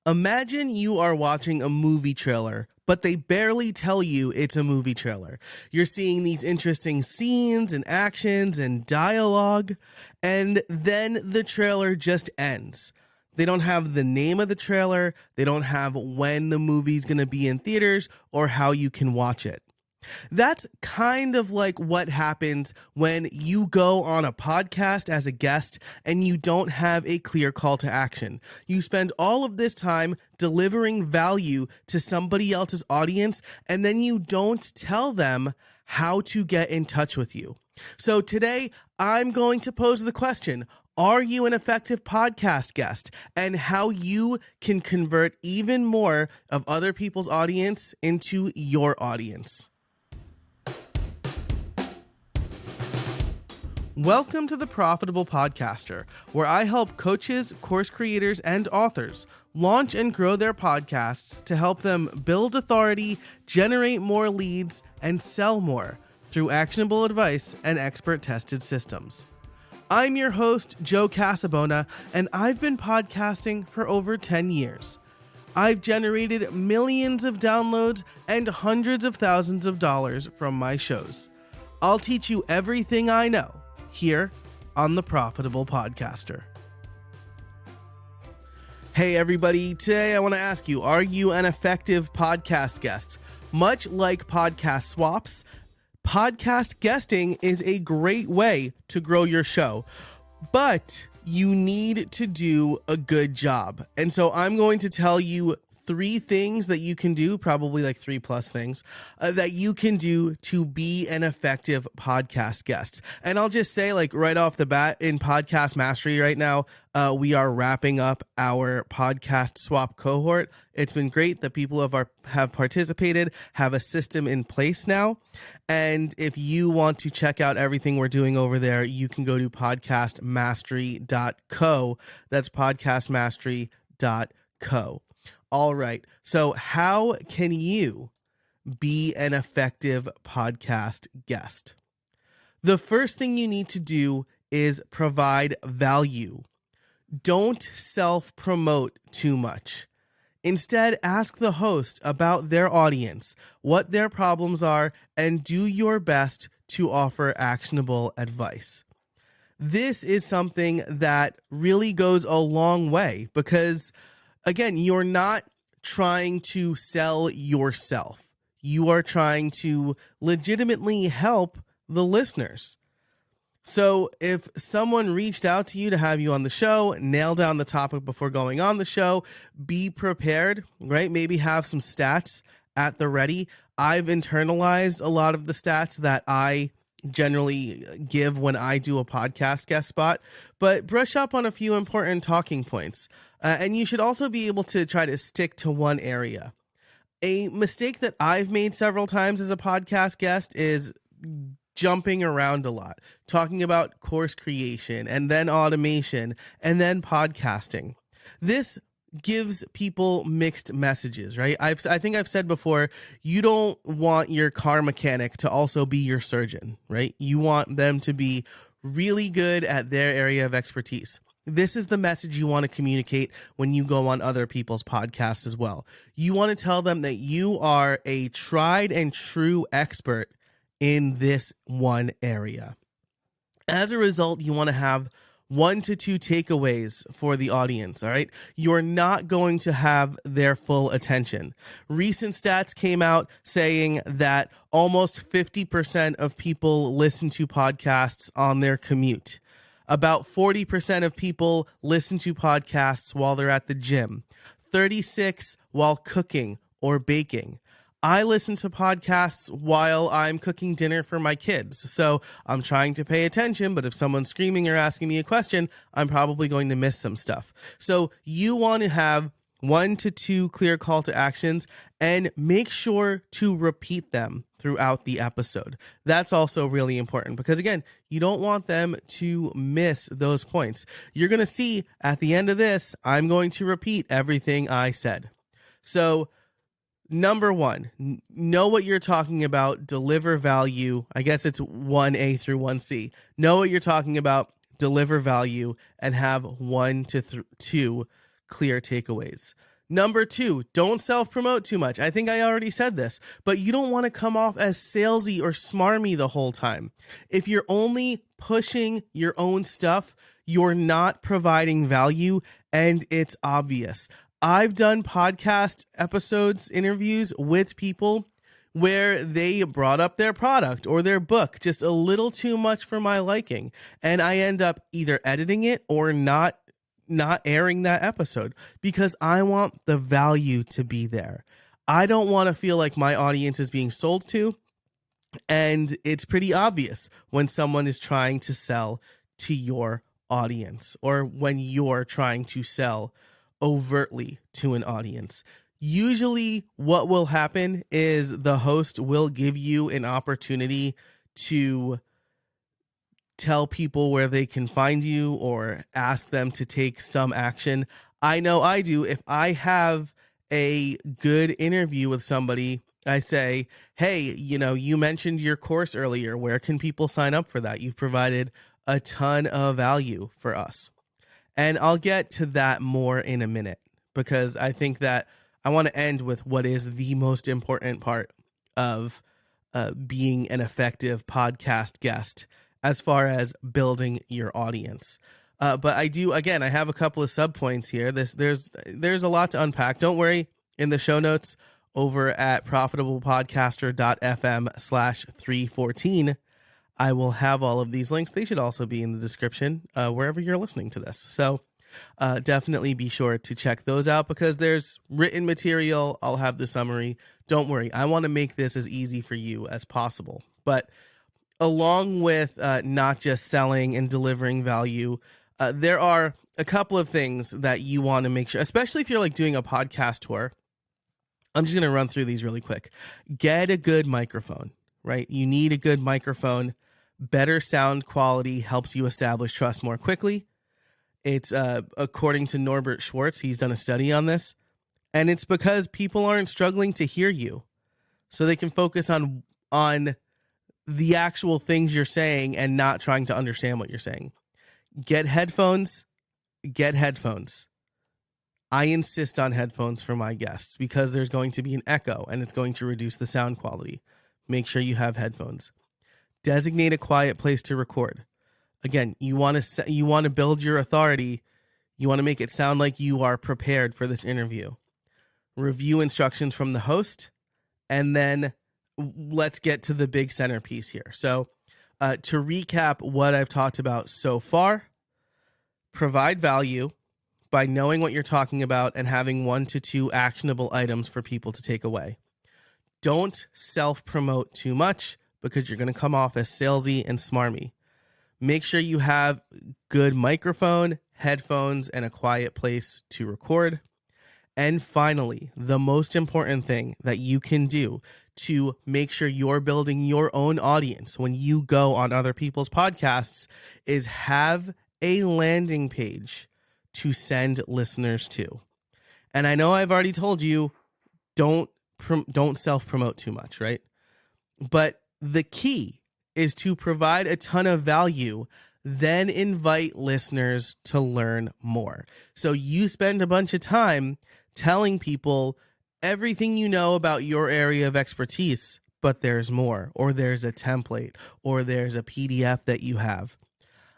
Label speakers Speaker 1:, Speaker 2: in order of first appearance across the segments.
Speaker 1: Imagine you are watching a movie trailer, but they barely tell you it's a movie trailer. You're seeing these interesting scenes and actions and dialogue, and then the trailer just ends. They don't have the name of the trailer, they don't have when the movie's going to be in theaters or how you can watch it. That's kind of like what happens when you go on a podcast as a guest and you don't have a clear call to action. You spend all of this time delivering value to somebody else's audience, and then you don't tell them how to get in touch with you. So today, I'm going to pose the question, are you an effective podcast guest, and how you can convert even more of other people's audience into your audience. Welcome to The Profitable Podcaster, where I help coaches, course creators, and authors launch and grow their podcasts to help them build authority, generate more leads, and sell more through actionable advice and expert-tested systems. I'm your host, Joe Casabona, and I've been podcasting for over 10 years. I've generated millions of downloads and hundreds of thousands of dollars from my shows. I'll teach you everything I know here on The Profitable Podcaster. Hey everybody, today I want to ask you, are you an effective podcast guest? Much like podcast swaps, podcast guesting is a great way to grow your show, but you need to do a good job. And so I'm going to tell you 3 things that you can do, probably like 3+ things that you can do to be an effective podcast guest. And I'll just say, like, right off the bat, in Podcast Mastery right now, we are wrapping up our podcast swap cohort. It's been great that people have participated, have a system in place now. And if you want to check out everything we're doing over there, you can go to podcastmastery.co. That's podcastmastery.co. All right. So how can you be an effective podcast guest? The first thing you need to do is provide value. Don't self-promote too much. Instead, ask the host about their audience, what their problems are, and do your best to offer actionable advice. This is something that really goes a long way because, again, you're not trying to sell yourself. You are trying to legitimately help the listeners. So if someone reached out to you to have you on the show, nail down the topic before going on the show, be prepared, right? Maybe have some stats at the ready. I've internalized a lot of the stats that I generally give when I do a podcast guest spot, but brush up on a few important talking points. And you should also be able to try to stick to one area. A mistake that I've made several times as a podcast guest is jumping around a lot, talking about course creation and then automation and then podcasting. This gives people mixed messages, right? I think I've said before, you don't want your car mechanic to also be your surgeon, right? You want them to be really good at their area of expertise. This is the message you want to communicate when you go on other people's podcasts as well. You want to tell them that you are a tried and true expert in this one area. As a result, you want to have 1 to 2 takeaways for the audience, all right? You're not going to have their full attention. Recent stats came out saying that almost 50% of people listen to podcasts on their commute. About 40% of people listen to podcasts while they're at the gym. 36% while cooking or baking. I listen to podcasts while I'm cooking dinner for my kids. So I'm trying to pay attention, but if someone's screaming or asking me a question, I'm probably going to miss some stuff. So you want to have 1 to 2 clear call to actions and make sure to repeat them throughout the episode. That's also really important because, again, you don't want them to miss those points. You're going to see at the end of this, I'm going to repeat everything I said. So number 1, know what you're talking about, deliver value. I guess it's 1A through 1C. Know what you're talking about, deliver value, and have 1 to 2 clear takeaways. Number 2, don't self-promote too much. I think I already said this, but you don't want to come off as salesy or smarmy the whole time. If you're only pushing your own stuff, you're not providing value, and it's obvious. I've done podcast episodes, interviews with people where they brought up their product or their book just a little too much for my liking, and I end up either editing it or not airing that episode because I want the value to be there. I don't want to feel like my audience is being sold to, and it's pretty obvious when someone is trying to sell to your audience or when you're trying to sell overtly to an audience. Usually what will happen is the host will give you an opportunity to tell people where they can find you or ask them to take some action. I know I do. If I have a good interview with somebody, I say, hey, you mentioned your course earlier. Where can people sign up for that? You've provided a ton of value for us. And I'll get to that more in a minute because I think that I want to end with what is the most important part of being an effective podcast guest as far as building your audience. But I have a couple of sub points here. There's a lot to unpack. Don't worry, in the show notes over at profitablepodcaster.fm/314, I will have all of these links. They should also be in the description wherever you're listening to this. So definitely be sure to check those out because there's written material. I'll have the summary. Don't worry. I want to make this as easy for you as possible. But along with not just selling and delivering value, there are a couple of things that you want to make sure, especially if you're like doing a podcast tour. I'm just going to run through these really quick. Get a good microphone, right? You need a good microphone. Better sound quality helps you establish trust more quickly. It's according to Norbert Schwartz, he's done a study on this, and it's because people aren't struggling to hear you, so they can focus on the actual things you're saying and not trying to understand what you're saying. Get headphones. I insist on headphones for my guests because there's going to be an echo and it's going to reduce the sound quality. Make sure you have headphones. Designate a quiet place to record. Again, you want to build your authority. You want to make it sound like you are prepared for this interview. Review instructions from the host, and then let's get to the big centerpiece here. So to recap what I've talked about so far, provide value by knowing what you're talking about and having 1 to 2 actionable items for people to take away. Don't self-promote too much because you're going to come off as salesy and smarmy. Make sure you have good microphone, headphones, and a quiet place to record. And finally, the most important thing that you can do to make sure you're building your own audience when you go on other people's podcasts is have a landing page to send listeners to. And I know I've already told you, don't self-promote too much, right? But the key is to provide a ton of value, then invite listeners to learn more. So you spend a bunch of time telling people everything you know about your area of expertise, but there's more, or there's a template, or there's a PDF that you have.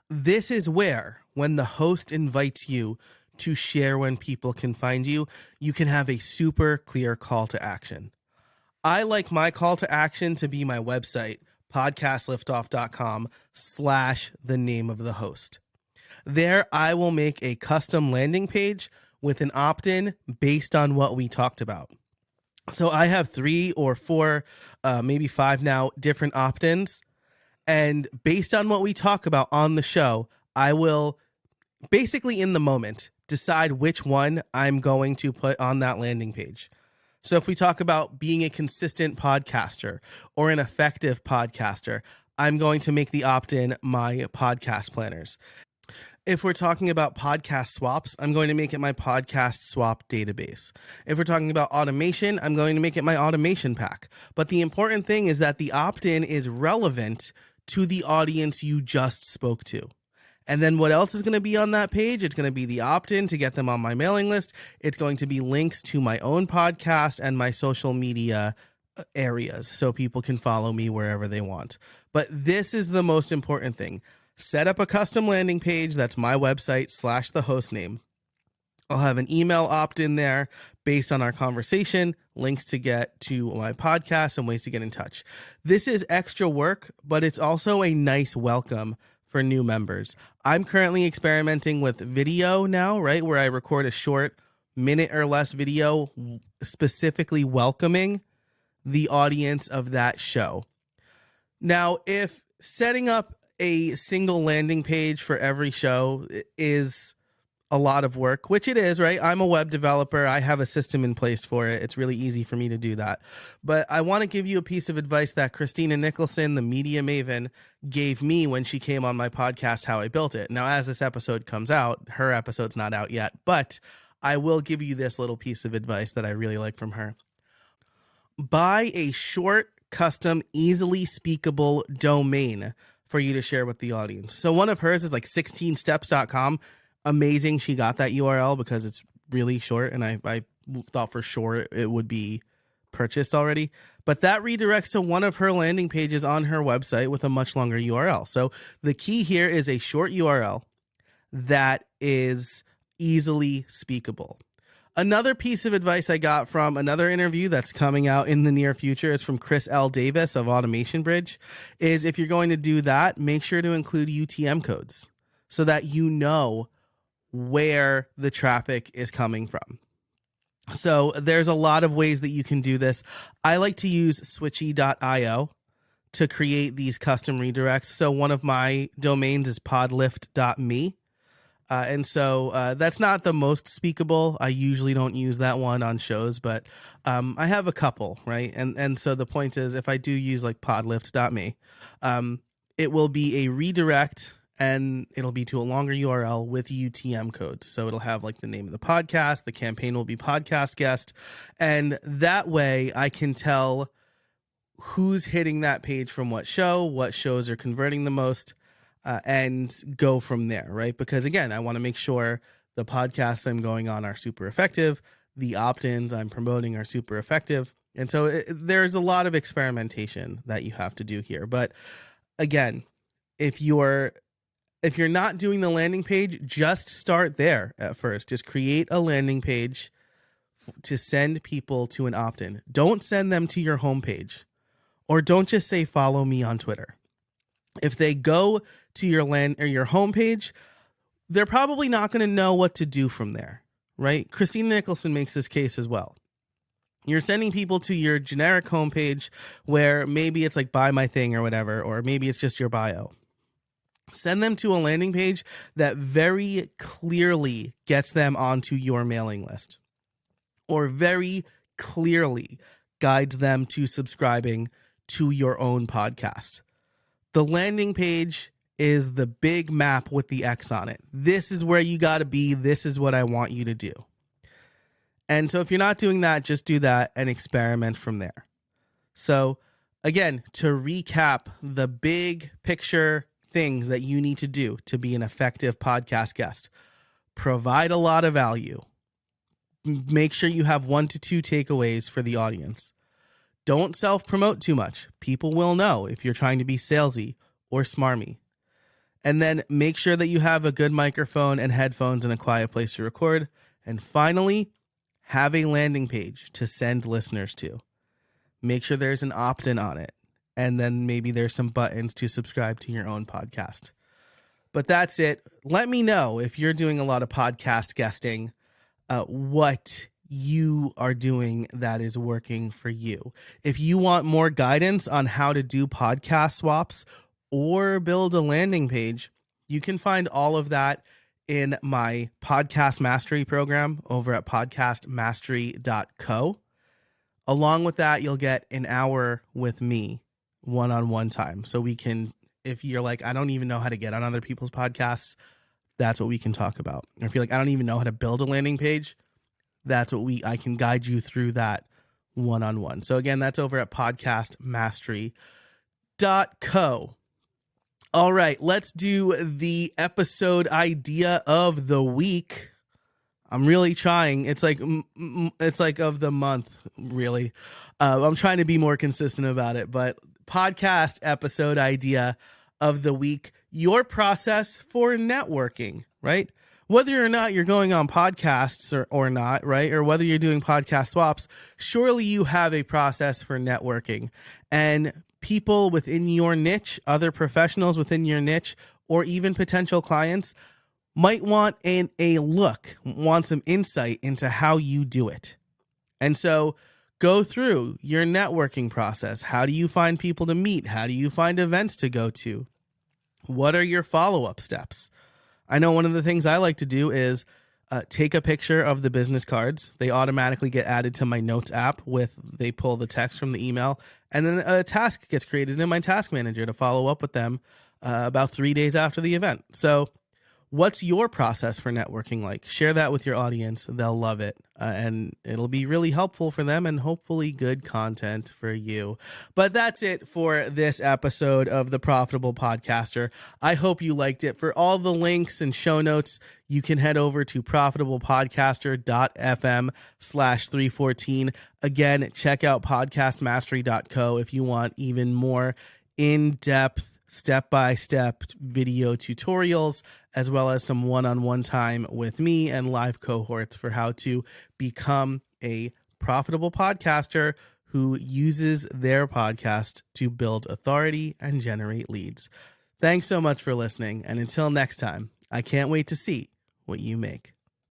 Speaker 1: This is where, when the host invites you to share when people can find you, you can have a super clear call to action. I like my call to action to be my website, podcastliftoff.com/the name of the host. There, I will make a custom landing page with an opt-in based on what we talked about. So I have 3 or 4, maybe 5 now, different opt-ins. And based on what we talk about on the show, I will basically in the moment decide which one I'm going to put on that landing page. So if we talk about being a consistent podcaster or an effective podcaster, I'm going to make the opt-in my podcast planners. If we're talking about podcast swaps, I'm going to make it my podcast swap database. If we're talking about automation, I'm going to make it my automation pack. But the important thing is that the opt-in is relevant to the audience you just spoke to. And then what else is going to be on that page? It's going to be the opt-in to get them on my mailing list. It's going to be links to my own podcast and my social media areas so people can follow me wherever they want. But this is the most important thing. Set up a custom landing page. That's my website / the host name. I'll have an email opt-in there based on our conversation, links to get to my podcast, and ways to get in touch. This is extra work, but it's also a nice welcome for new members. I'm currently experimenting with video now, right, where I record a short minute or less video specifically welcoming the audience of that show. Now, if setting up a single landing page for every show is a lot of work, which it is, right? I'm a web developer. I have a system in place for it. It's really easy for me to do that. But I want to give you a piece of advice that Christina Nicholson, the media maven, gave me when she came on my podcast, How I Built It. Now, as this episode comes out, her episode's not out yet, but I will give you this little piece of advice that I really like from her. Buy a short, custom, easily speakable domain for you to share with the audience. So one of hers is like 16steps.com. Amazing she got that URL because it's really short, and I thought for sure it would be purchased already. But that redirects to one of her landing pages on her website with a much longer URL. So the key here is a short URL that is easily speakable. Another piece of advice I got from another interview that's coming out in the near future, it's from Chris L. Davis of Automation Bridge, is if you're going to do that, make sure to include UTM codes so that you know where the traffic is coming from. So there's a lot of ways that you can do this. I like to use switchy.io to create these custom redirects. So one of my domains is podlift.me. And so that's not the most speakable. I usually don't use that one on shows, but I have a couple, right? And so the point is, if I do use like podlift.me, it will be a redirect, and it'll be to a longer URL with UTM codes. So it'll have like the name of the podcast. The campaign will be podcast guest. And that way I can tell who's hitting that page from what shows are converting the most, and go from there, right? Because again, I want to make sure the podcasts I'm going on are super effective. The opt-ins I'm promoting are super effective. And so there's a lot of experimentation that you have to do here. But again, if you're not doing the landing page, just start there at first. Just create a landing page to send people to an opt-in. Don't send them to your homepage, or don't just say follow me on Twitter. If they go to your your homepage, they're probably not going to know what to do from there, right? Christina Nicholson makes this case as well. You're sending people to your generic homepage where maybe it's like buy my thing or whatever, or maybe it's just your bio. Send them to a landing page that very clearly gets them onto your mailing list, or very clearly guides them to subscribing to your own podcast. The landing page is the big map with the X on it. This is where you got to be. This is what I want you to do. And so if you're not doing that, just do that and experiment from there. So again, to recap the big picture things that you need to do to be an effective podcast guest: provide a lot of value. Make sure you have 1 to 2 takeaways for the audience. Don't self-promote too much. People will know if you're trying to be salesy or smarmy. And then make sure that you have a good microphone and headphones and a quiet place to record. And finally, have a landing page to send listeners to. Make sure there's an opt-in on it. And then maybe there's some buttons to subscribe to your own podcast. But that's it. Let me know if you're doing a lot of podcast guesting, what you are doing that is working for you. If you want more guidance on how to do podcast swaps or build a landing page, you can find all of that in my podcast mastery program over at podcastmastery.co. Along with that, you'll get an hour with me one-on-one time. So we can, if you're like, I don't even know how to get on other people's podcasts, that's what we can talk about. Or if you're like, I don't even know how to build a landing page, that's what I can guide you through that one-on-one. So again, that's over at podcastmastery.co. All right, let's do the episode idea of the week. I'm really trying. It's like of the month, really. I'm trying to be more consistent about it, but podcast episode idea of the week, your process for networking, right? Whether or not you're going on podcasts or not, right? Or whether you're doing podcast swaps, surely you have a process for networking. And people within your niche, other professionals within your niche, or even potential clients might want want some insight into how you do it. And so go through your networking process. How do you find people to meet? How do you find events to go to? What are your follow-up steps? I know one of the things I like to do is take a picture of the business cards. They automatically get added to my notes app they pull the text from the email, and then a task gets created in my task manager to follow up with them about 3 days after the event. So what's your process for networking like? Share that with your audience. They'll love it. And it'll be really helpful for them and hopefully good content for you. But that's it for this episode of The Profitable Podcaster. I hope you liked it. For all the links and show notes, you can head over to profitablepodcaster.fm/314. Again, check out podcastmastery.co if you want even more in-depth step-by-step video tutorials, as well as some one-on-one time with me and live cohorts for how to become a profitable podcaster who uses their podcast to build authority and generate leads. Thanks so much for listening, and until next time, I can't wait to see what you make.